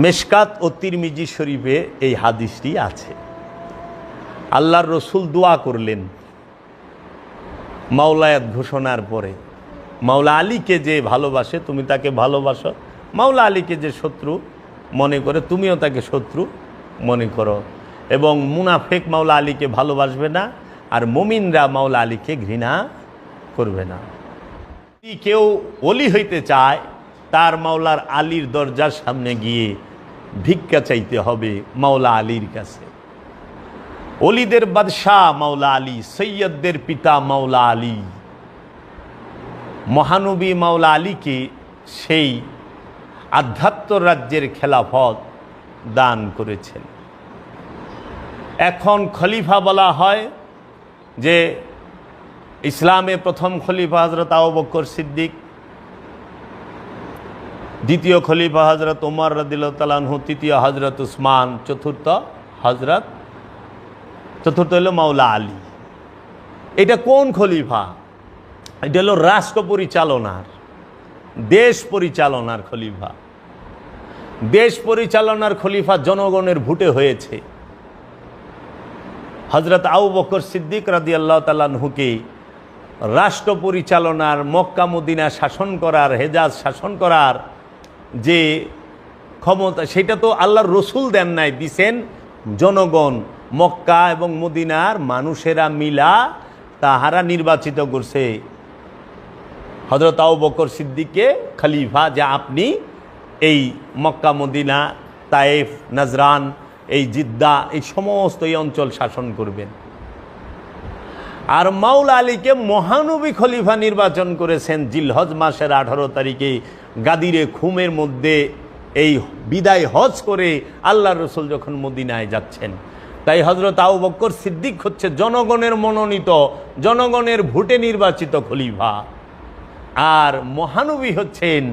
মেশকাত ও তিরমিজি শরীফে এই হাদিসটি আছে। আল্লাহর রসুল দোয়া করলেন মাওলায়াত ঘোষণার পরে, মাওলা আলীকে যে ভালোবাসে তুমি তাকে ভালোবাসো, মাওলা আলীকে যে শত্রু মনে করে তুমিও তাকে শত্রু মনে করো, এবং মুনাফেক মাওলা আলীকে ভালোবাসবে না, আর মুমিনরা মাওলা আলীকে ঘৃণা করবে না। যদি কেউ ওলি হইতে চায় তার মাওলার আলীর দরজার সামনে গিয়ে ভিক্ষা চাইতে হবে মাওলা আলীর কাছে। ওলিদের বাদশাহ মাওলা আলী, সৈয়দদের পিতা মাওলা আলী, মহানবী মাওলা আলীকে সেই আধ্যাত্ম রাজ্যের খেলাফত দান করেছেন। এখন খলিফা বলা হয় যে ইসলামে প্রথম খলিফা হযরত আবু বকর সিদ্দিক, দ্বিতীয় খলিফা হযরত ওমর রাদিয়াল্লাহু তাআলা আনহু, তৃতীয় হযরত উসমান, চতুর্থ হলো মাওলা আলী। এটা কোন খলিফা? এটা হলো রাষ্ট্র পরিচালনার, দেশ পরিচালনার খলিফা। দেশ পরিচালনার খলিফা জনগণের ভোটে হয়েছে। হযরত আবু বকর সিদ্দিক রাদিয়াল্লাহু তাআলা আনহুকে রাষ্ট্র পরিচালনার, মক্কা মদিনা শাসন করার, হেজাজ শাসন করার যে ক্ষমতা, সেটা তো আল্লাহর রসুল দেন নাই, দিছেন জনগণ, মক্কা এবং মদিনার মানুষেরা মিলা তাহারা নির্বাচিত করছে হযরত আবু বকর সিদ্দিককে খলিফা, যে আপনি এই মক্কা মদিনা, তায়েফ, নাজরান, এই জিদ্দা, এই সমস্ত এই অঞ্চল শাসন করবেন। আর মাওলা আলীকে মহানবী খলিফা নির্বাচন করেছেন জিলহজ মাসের 18 তারিখে গাদিরে খুমের মধ্যে, এই বিদায় হজ করে আল্লাহর রসুল যখন মদিনায় যাচ্ছেন। তাই হযরত আবু বকর সিদ্দিক হচ্ছে জনগণের মনোনীত, জনগণের ভোটে নির্বাচিত খলিফা। আর মহানবী হচ্ছেন,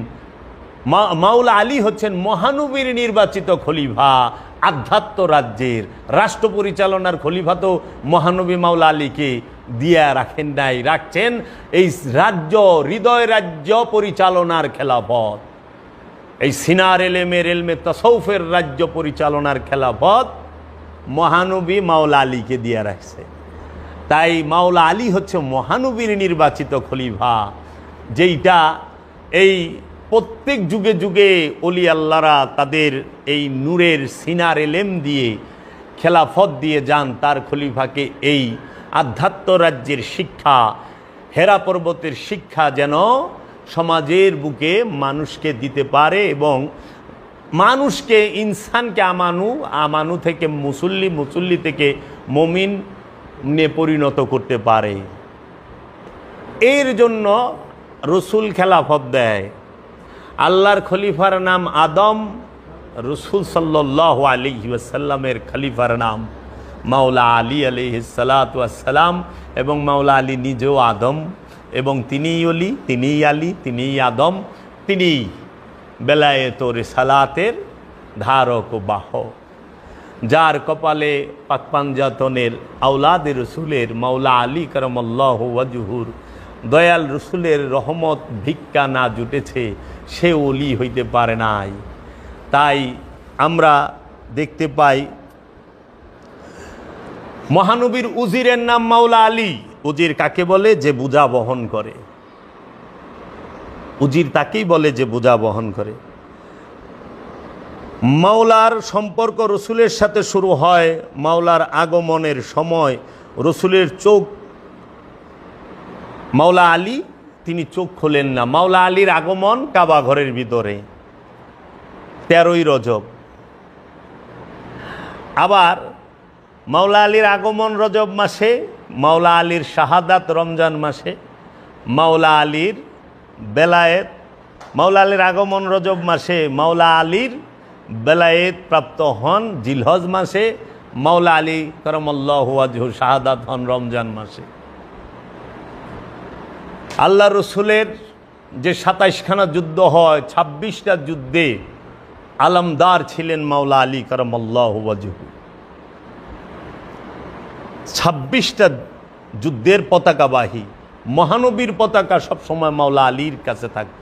মাওলা আলী হচ্ছেন মহানবীর নির্বাচিত খলিফা। আধ্যাত্ম রাজ্যের রাষ্ট্র পরিচালনার খলিফা তো মহানবী মাওলা আলীকে দিয়া রাখেন নাই, রাখছেন এই রাজ্য, হৃদয় রাজ্য পরিচালনার খেলাফত, এই সিনার এলমে তাসাউফের রাজ্য পরিচালনার খেলাফত মহানবী মাওলা আলীকে দিয়া রাখছে। তাই মাওলা আলী হচ্ছে মহানবীর নির্বাচিত খলিফা, যেইটা এই প্রত্যেক যুগে যুগে অলি আল্লাহরা তাদের এই নূরের সিনার এলেম দিয়ে খেলাফত দিয়ে যান তার খলিফাকে। এই আধ্যাত্ম রাজ্যের শিক্ষা, হেরা পর্বতের শিক্ষা যেন সমাজের বুকে মানুষকে দিতে পারে এবং মানুষকে, ইনসানকে আমানু থেকে মুসল্লি, মুসল্লি থেকে মুমিনে পরিণত করতে পারে। এর জন্য রসুল খেলাফত দেয়। আল্লাহর খলিফার নাম আদম, রসুল সাল্লাল্লাহু আলাইহি ওয়াসাল্লামের খলিফার নাম মাওলা আলী আলাইহিস সালাতু ওয়াস সালাম, এবং মাওলা আলী নিজেও আদম, এবং তিনিই অলি, তিনিই আলী, তিনিই আদম, তিনিই বেলায়েত ও রিসালাতের ধারক ও বাহক। যার কপালে পাকপাঞ্জাতনের আওলাদে রসুলের মাওলা আলী কারামাল্লাহু ওয়াজহুর দয়াল রসুলের রহমত ভিক্ষা না জুটেছে, সে ওলি হইতে পারে নাই। তাই আমরা দেখতে পাই মহানবীর উজিরের নাম মাওলা আলী। উজির কাকে বলে? যে বোঝা বহন করে। উজির তাকেই বলে যে বোঝা বহন করে। মাওলার সম্পর্ক রসুলের সাথে শুরু হয় মাওলার আগমনের সময়। রসুলের চোখ, মাওলা আলী তিনি চোখ খোলেন না। মাওলা আলীর আগমন কাবা ঘরের ভিতরে 13ই রজব। আবার মাওলা আলীর আগমন রজব মাসে, মাওলা আলীর শাহাদাত রমজান মাসে, মাওলা আলীর বেলায়েত, মাওলা আলীর আগমন রজব মাসে, মাওলা আলীর বেলায়েত প্রাপ্ত হন জিলহজ মাসে, মাওলা আলী কারামাল্লাহু ওয়াজহু শাহাদাত হন রমজান মাসে। আল্লাহ রসুলের যে 27খানা যুদ্ধ হয়, 26টা যুদ্ধে আলমদার ছিলেন মাওলা আলী কারামাল্লাহু ওয়াজহু। 26টা যুদ্ধের পতাকাবাহী মহানবীর পতাকা সবসময় মাওলা আলীর কাছে থাকত।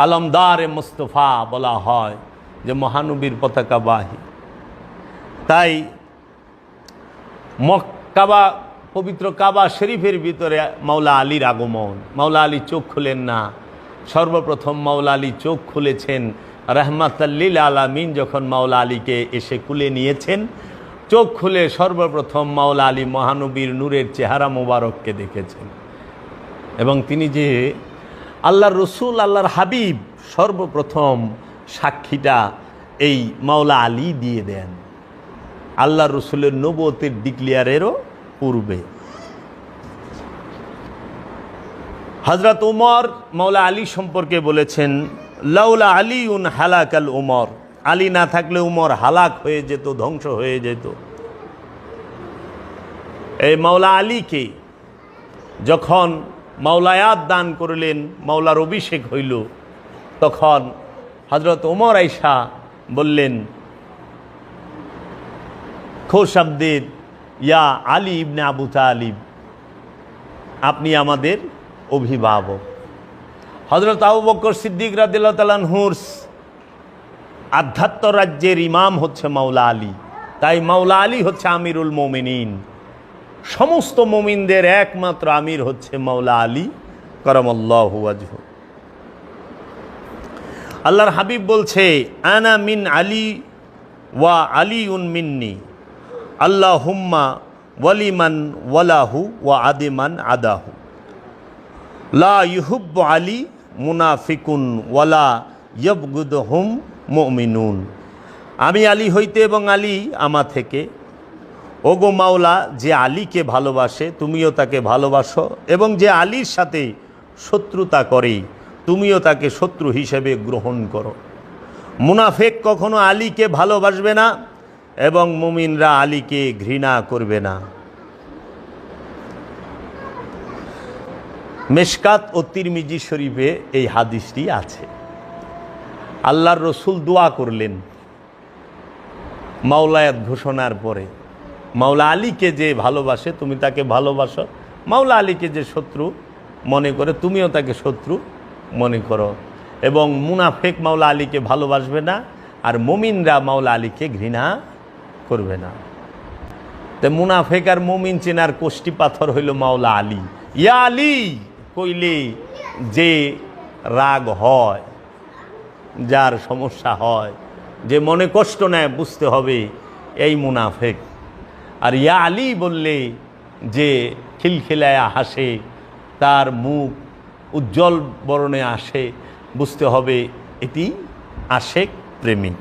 আলমদার মুস্তফা বলা হয় যে মহানবীর পতাকা বাহী। তাই কাবা, পবিত্র কাবা শরীফের ভিতরে মাওলা আলীর আগমন। মাওলা আলী চোখ খুলেন না, সর্বপ্রথম মাওলা আলী চোখ খুলেছেন রাহমাতাল্লিল আলামিন যখন মাওলা আলীকে এসে কুলে নিয়েছেন। চোখ খুলে সর্বপ্রথম মাওলা আলী মহানবীর নূরের চেহারা মোবারককে দেখেছেন, এবং তিনি যে আল্লাহর রসুল, আল্লাহর হাবিব, সর্বপ্রথম সাক্ষীটা এই মাওলা আলী দিয়ে দেন, আল্লাহর রসুলের নবুয়তের ডিক্লিয়ারেরও পূর্বে। হযরত উমর মাওলা আলী সম্পর্কে বলেছেন, লাউলা আলীউন হালাকাল উমর, আলী না থাকলে উমর হালাক হয়ে যেত, ধ্বংস হয়ে যেত। এই মাওলা আলীকে যখন মাওলায়াত দান করলেন, মাওলার অভিষেক হইল, তখন হযরত উমর আয়েশা বললেন খোশাবদের, ইয়া আলী ইবনে আবু তালিব, আপনি আমাদের অভিভাবক। হযরত আবু বকর সিদ্দিক রাদিয়াল্লাহু তাআলা আনহুর আধ্যাত্ম রাজ্যের ইমাম হচ্ছে মাওলা আলী। তাই মাওলা আলী হচ্ছে আমিরুল মুমিনিন, সমস্ত মুমিনদের একমাত্র আমির হচ্ছে মাওলা আলী কারামাল্লাহু ওয়াজহু। আল্লাহর হাবিব বলছে, আনা মিন আলী ওয়া আলীউন মিন্নি, আল্লাহুম্মা ওয়ালিমান ওয়ালাহু ওয়া আদিমান আদাহু, লা ইউহিব্বু আলী মুনাফিকুন ওয়ালা ইয়াবগুদুহুম মুমিনুন। আমি আলী হইতে এবং আলী আমা থেকে। ওগো মাওলা, যে আলীকে ভালোবাসে তুমিও তাকে ভালোবাসো, এবং যে আলীর সাথে শত্রুতা করে তুমিও তাকে শত্রু হিসেবে গ্রহণ করো। মুনাফেক কখনো আলীকে ভালোবাসবে না এবং মুমিনরা আলীকে ঘৃণা করবে না। মেশকাত ও তিরমিজি শরীফে এই হাদিসটি আছে। আল্লাহর রসুল দোয়া করলেন মাওলায়াত ঘোষণার পরে, মাওলা আলীকে যে ভালোবাসে তুমি তাকে ভালোবাসো, মাওলা আলীকে যে শত্রু মনে করে তুমিও তাকে শত্রু মনে করো, এবং মুনাফেক মাওলা আলীকে ভালোবাসবে না আর মুমিনরা মাওলা আলীকে ঘৃণা করবে না। তো মুনাফেক আর মুমিন চেনার কোষ্টি পাথর হইল মাওলা আলী। ইয়া আলী কইলে যে রাগ হয়, যার সমস্যা হয়, যে মনে কষ্ট নেয়, বুঝতে হবে এই মুনাফেক। আর ইয়া আলী বললে যে খিলখিলায়া হাসে, তার মুখ উজ্জ্বল বরণে আসে, বুঝতে হবে এটি আশেক প্রেমী।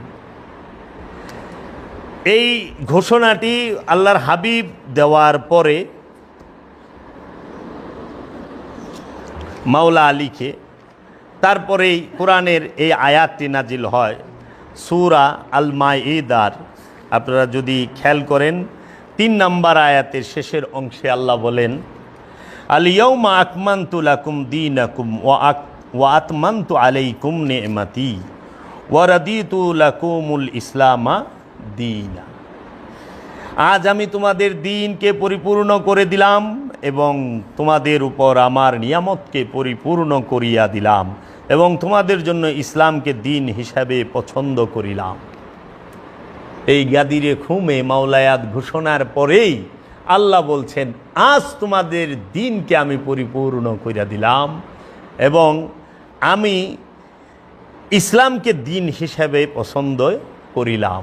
এই ঘোষণাটি আল্লাহর হাবিব দেওয়ার পরে মাওলা আলীকে, তারপরেই কোরআনের এই আয়াতটি নাজিল হয় সূরা আল মাইদার। আপনারা যদি খেয়াল করেন 3 নম্বর আয়াতের শেষের অংশে আল্লাহ বলেন, আল ইয়াউমা আকমালতু লাকুম দীনাকুম ওয়া আতমামতু আলাইকুম নি'মাতি ওয়া রাদিতু লাকুমুল ইসলামা দীনা। আজ আমি তোমাদের দ্বীনকে পরিপূর্ণ করে দিলাম এবং তোমাদের উপর আমার নিয়ামতকে পরিপূর্ণ করিয়া দিলাম এবং তোমাদের জন্য ইসলামকে দ্বীন হিসাবে পছন্দ করিলাম। এই গাদিরে খুমে মাওলায়াত ঘোষণার পরেই আল্লাহ বলছেন, আজ তোমাদের দ্বীনকে আমি পরিপূর্ণ করিয়া দিলাম এবং আমি ইসলামকে দ্বীন হিসাবে পছন্দ করিলাম।